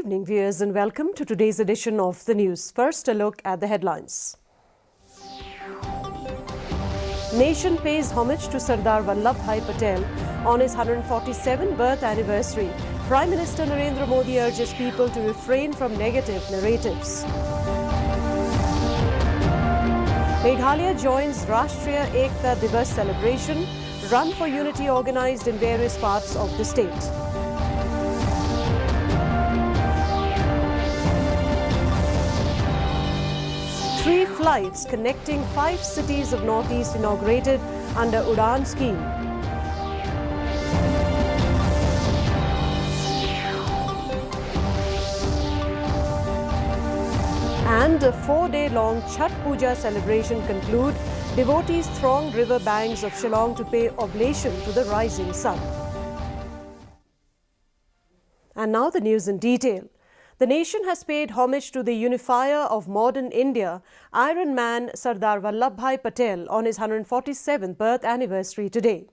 evening, viewers, and welcome to today's edition of the news. First, a look at the headlines. Nation pays homage to Sardar Vallabhbhai Patel on his 147th birth anniversary. Prime Minister Narendra Modi urges people to refrain from negative narratives. Meghalaya joins Rashtriya Ekta Divas celebration. Run for Unity organised in various parts of the state. Three flights connecting 5 cities of Northeast inaugurated under Udan scheme. And a 4-day-long Chhath Puja celebration conclude. Devotees thronged river banks of Shillong to pay oblation to the rising sun. And now the news in detail. The nation has paid homage to the unifier of modern India, Iron Man Sardar Vallabhbhai Patel, on his 147th birth anniversary today.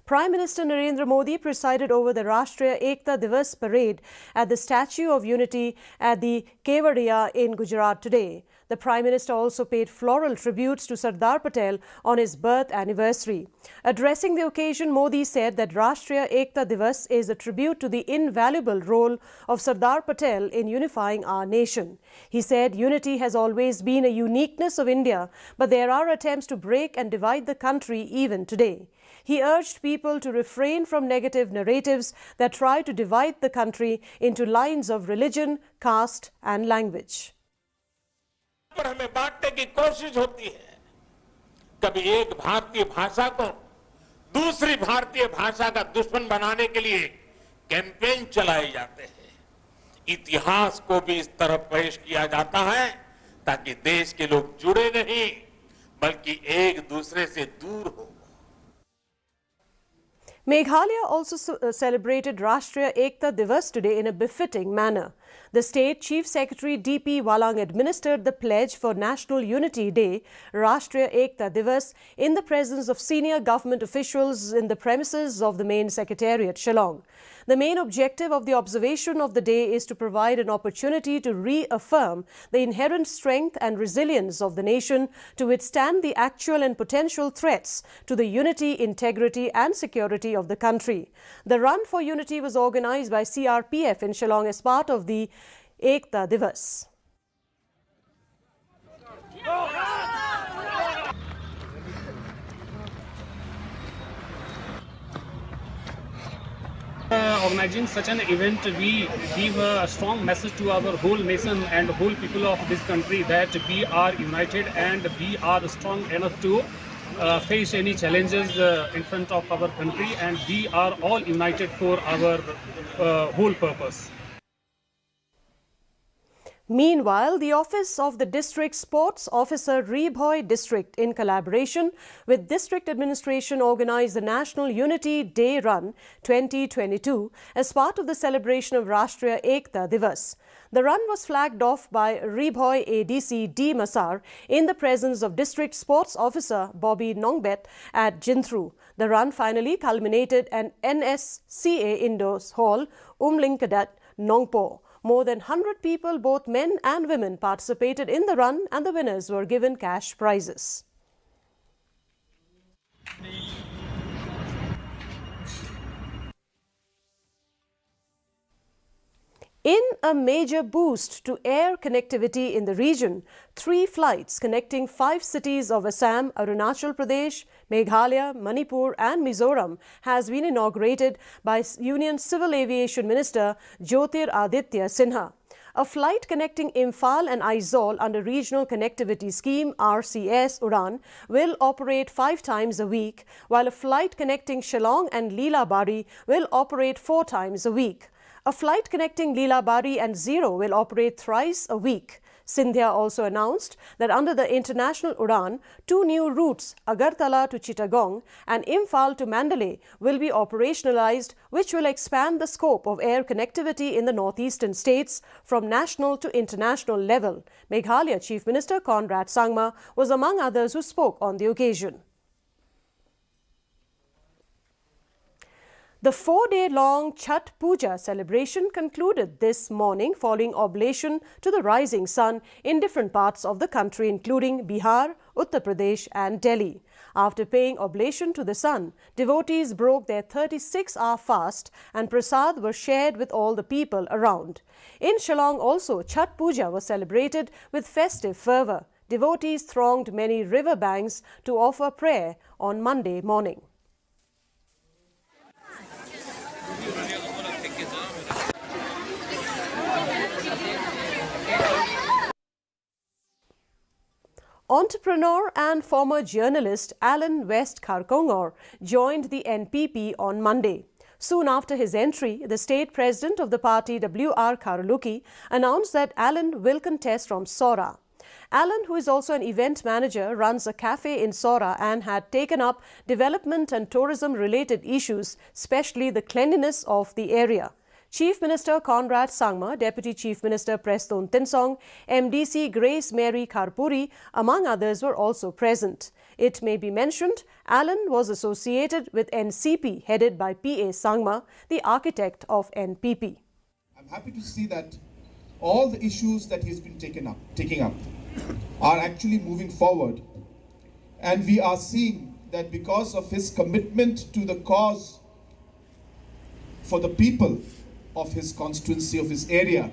Prime Minister Narendra Modi presided over the Rashtriya Ekta Divas parade at the Statue of Unity at the Kevadia in Gujarat today. The Prime Minister also paid floral tributes to Sardar Patel on his birth anniversary. Addressing the occasion, Modi said that Rashtriya Ekta Divas is a tribute to the invaluable role of Sardar Patel in unifying our nation. He said unity has always been a uniqueness of India, but there are attempts to break and divide the country even today. He urged people to refrain from negative narratives that try to divide the country into lines of religion, caste and language. पर हमें बांटने की कोशिश होती है। कभी एक भारतीय भाषा को दूसरी भारतीय भाषा का दुश्मन बनाने के लिए कैंपेन चलाए जाते हैं। इतिहास को भी इस तरह पेश किया जाता है ताकि देश के लोग जुड़े नहीं बल्कि एक दूसरे से दूर हो। Meghalaya also celebrated Rashtriya Ekta Divas today in a befitting manner. The State Chief Secretary D.P. Walang administered the pledge for National Unity Day, Rashtriya Ekta Divas, in the presence of senior government officials in the premises of the main secretariat, Shillong. The main objective of the observation of the day is to provide an opportunity to reaffirm the inherent strength and resilience of the nation to withstand the actual and potential threats to the unity, integrity and security of the country. The Run for Unity was organized by CRPF in Shillong as part of the Ekta Divas. Organizing such an event, we give a strong message to our whole nation and whole people of this country that we are united and we are strong enough to face any challenges in front of our country, and we are all united for our whole purpose. Meanwhile, the Office of the District Sports Officer Rebhoy District, in collaboration with District Administration, organised the National Unity Day Run 2022 as part of the celebration of Rashtriya Ekta Divas. The run was flagged off by Rebhoy ADC D. Masar in the presence of District Sports Officer Bobby Nongbet at Jinthru. The run finally culminated at NSCA Indoors Hall, Umlingkadat, Nongpo. More than 100 people, both men and women, participated in the run and the winners were given cash prizes. In a major boost to air connectivity in the region, 3 flights connecting 5 cities of Assam, Arunachal Pradesh, Meghalaya, Manipur and Mizoram has been inaugurated by Union Civil Aviation Minister Jyotir Aditya Sinha. A flight connecting Imphal and Aizawl under Regional Connectivity Scheme RCS Udan will operate 5 times a week, while a flight connecting Shillong and Leela-Bari will operate 4 times a week. A flight connecting Leela-Bari and Zero will operate thrice a week. Sindhya also announced that under the international Udan, 2 new routes, Agartala to Chittagong and Imphal to Mandalay, will be operationalized, which will expand the scope of air connectivity in the northeastern states from national to international level. Meghalaya Chief Minister Conrad Sangma was among others who spoke on the occasion. The 4-day-long Chhath Puja celebration concluded this morning following oblation to the rising sun in different parts of the country, including Bihar, Uttar Pradesh and Delhi. After paying oblation to the sun, devotees broke their 36-hour fast and prasad were shared with all the people around. In Shillong also, Chhath Puja was celebrated with festive fervour. Devotees thronged many river banks to offer prayer on Monday morning. Entrepreneur and former journalist Alan West Kharkongor joined the NPP on Monday. Soon after his entry, the state president of the party, W.R. Karaluki, announced that Alan will contest from Sora. Alan, who is also an event manager, runs a cafe in Sora and had taken up development and tourism-related issues, especially the cleanliness of the area. Chief Minister Conrad Sangma, Deputy Chief Minister Preston Tinsong, MDC Grace Mary Kharpuri, among others, were also present. It may be mentioned, Alan was associated with NCP, headed by P.A. Sangma, the architect of NPP. I'm happy to see that all the issues that he's been taking up are actually moving forward. And we are seeing that because of his commitment to the cause for the people of his constituency, of his area,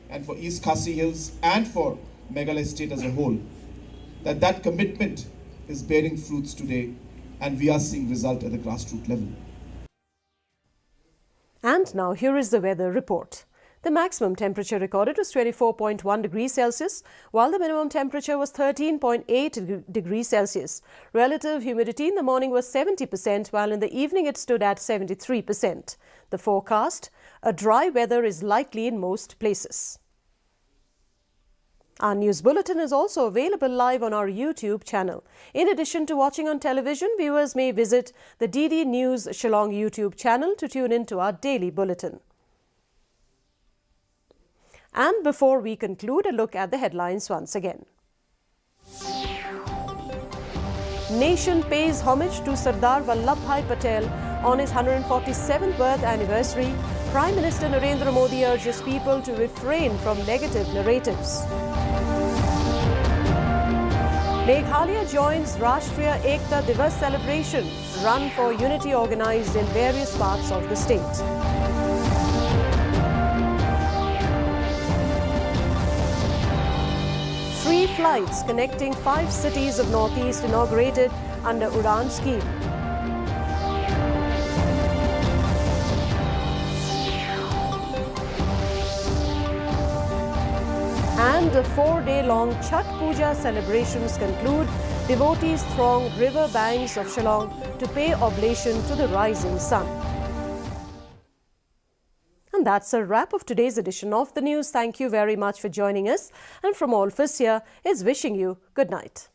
and for East Khasi Hills and for Meghalaya state as a whole, that commitment is bearing fruits today and we are seeing result at the grassroots level. And now here is the weather report. The maximum temperature recorded was 24.1 degrees Celsius, while the minimum temperature was 13.8 degrees Celsius. Relative humidity in the morning was 70%, while in the evening it stood at 73%. The forecast: a dry weather is likely in most places. Our news bulletin is also available live on our YouTube channel. In addition to watching on television, viewers may visit the DD News Shillong YouTube channel to tune in to our daily bulletin. And before we conclude, a look at the headlines once again. Nation pays homage to Sardar Vallabhbhai Patel on his 147th birth anniversary. Prime Minister Narendra Modi urges people to refrain from negative narratives. Meghalaya joins Rashtriya Ekta Divas celebration, run for unity organised in various parts of the state. 3 flights connecting 5 cities of Northeast inaugurated under Udan scheme. And the 4-day-long Chhath Puja celebrations conclude. Devotees throng river banks of Shillong to pay oblation to the rising sun. And that's a wrap of today's edition of the news. Thank you very much for joining us. And from all of us here is wishing you good night.